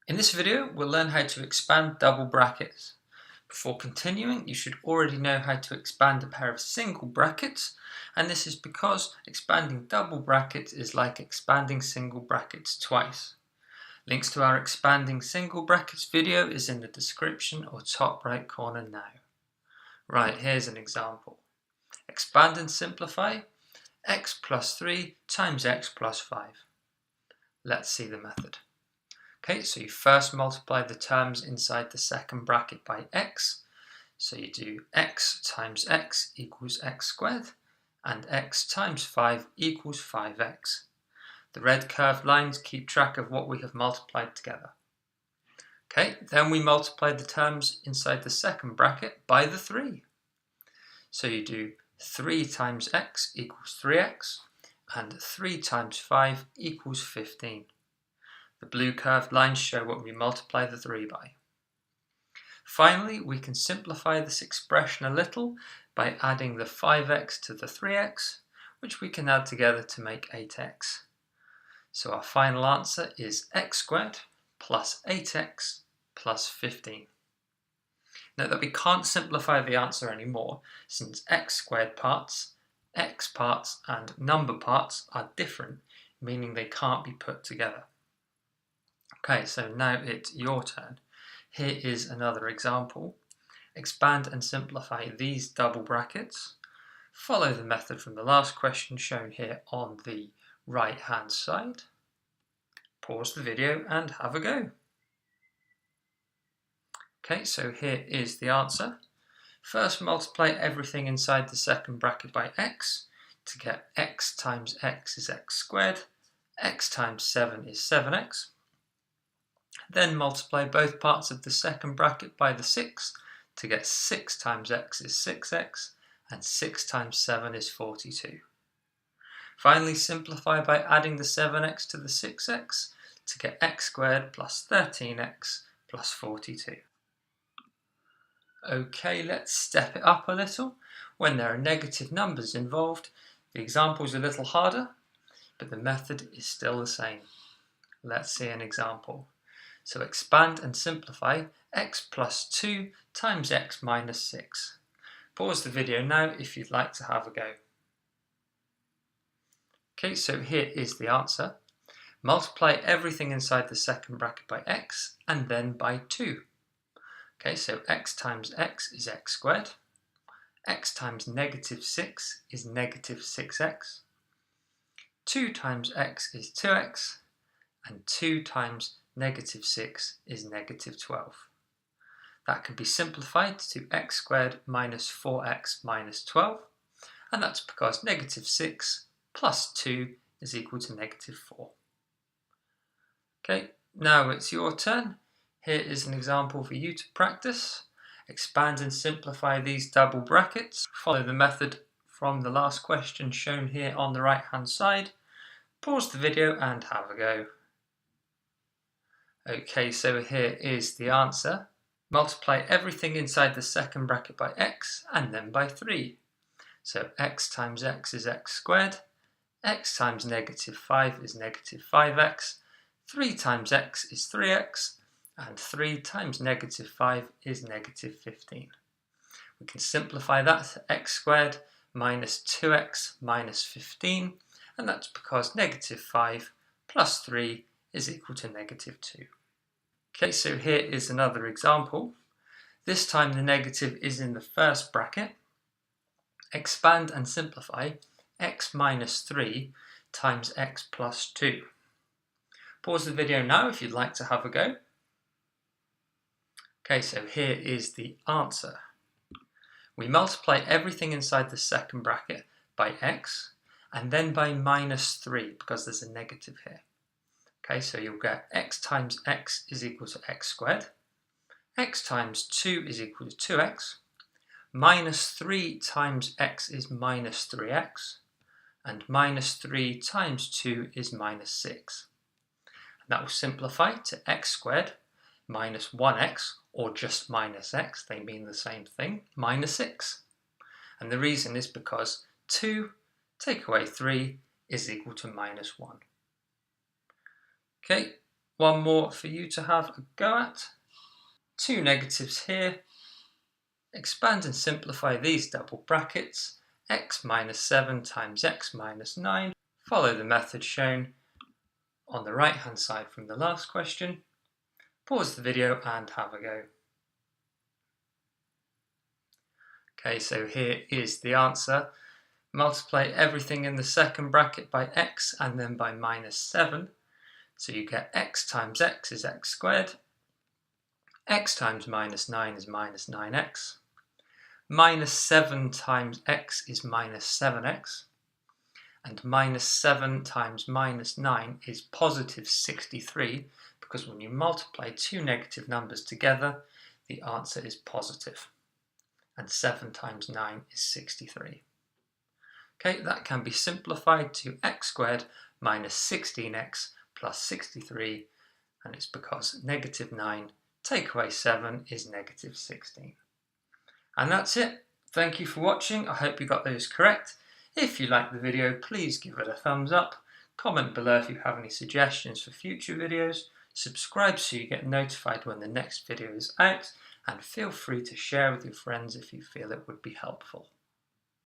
In this video, we'll learn how to expand double brackets. Before continuing, you should already know how to expand a pair of single brackets, and this is because expanding double brackets is like expanding single brackets twice. Links to our expanding single brackets video is in the description or top right corner now. Right, here's an example. Expand and simplify x plus 3 times x plus 5. Let's see the method. Okay, so you first multiply the terms inside the second bracket by x. So you do x times x equals x squared, and x times 5 equals 5x. The red curved lines keep track of what we have multiplied together. Okay, then we multiply the terms inside the second bracket by the 3. So you do 3 times x equals 3x, and 3 times 5 equals 15. The blue curved lines show what we multiply the 3 by. Finally, we can simplify this expression a little by adding the 5x to the 3x, which we can add together to make 8x. So our final answer is x squared plus 8x plus 15. Note that we can't simplify the answer anymore, since x squared parts, x parts and number parts are different, meaning they can't be put together. Okay, so now it's your turn. Here is another example. Expand and simplify these double brackets. Follow the method from the last question shown here on the right hand side. Pause the video and have a go. Okay, so here is the answer. First multiply everything inside the second bracket by x to get x times x is x squared, x times 7 is 7x. Then multiply both parts of the second bracket by the 6 to get 6 times x is 6x, and 6 times 7 is 42. Finally, simplify by adding the 7x to the 6x to get x squared plus 13x plus 42. Okay, let's step it up a little. When there are negative numbers involved, the example is a little harder, but the method is still the same. Let's see an example. So expand and simplify x plus 2 times x minus 6. Pause the video now if you'd like to have a go. Okay, so here is the answer. Multiply everything inside the second bracket by x and then by 2. Okay, so x times x is x squared. X times negative 6 is negative 6x. 2 times x is 2x. And 2 times negative 6 is negative 12. That can be simplified to x squared minus 4x minus 12, and that's because negative 6 plus 2 is equal to negative 4. Okay, now it's your turn. Here is an example for you to practice. Expand and simplify these double brackets. Follow the method from the last question shown here on the right hand side. Pause the video and have a go. Okay, so here is the answer. Multiply everything inside the second bracket by x and then by 3. So x times x is x squared, x times negative 5 is negative 5x, 3 times x is 3x, and 3 times negative 5 is negative 15. We can simplify that to x squared minus 2x minus 15, and that's because negative 5 plus 3 is equal to negative 2. Okay, so here is another example. This time the negative is in the first bracket. Expand and simplify x minus 3 times x plus 2. Pause the video now if you'd like to have a go. Okay, so here is the answer. We multiply everything inside the second bracket by x and then by minus 3 because there's a negative here. Okay, so you'll get x times x is equal to x squared, x times 2 is equal to 2x, minus 3 times x is minus 3x, and minus 3 times 2 is minus 6. And that will simplify to x squared minus 1x, or just minus x, they mean the same thing, minus 6. And the reason is because 2 take away 3 is equal to minus 1. Okay, one more for you to have a go at. Two negatives here. Expand and simplify these double brackets. X minus 7 times x minus 9. Follow the method shown on the right hand side from the last question. Pause the video and have a go. Okay, so here is the answer. Multiply everything in the second bracket by x and then by minus 7. So you get x times x is x squared. X times minus 9 is minus 9x. Minus 7 times x is minus 7x. And minus 7 times minus 9 is positive 63, because when you multiply two negative numbers together, the answer is positive. And 7 times 9 is 63. Okay, that can be simplified to x squared minus 16x plus 63, and it's because negative 9 take away 7 is negative 16. And that's it. Thank you for watching. I hope you got those correct. If you liked the video, please give it a thumbs up. Comment below if you have any suggestions for future videos. Subscribe so you get notified when the next video is out. And feel free to share with your friends if you feel it would be helpful.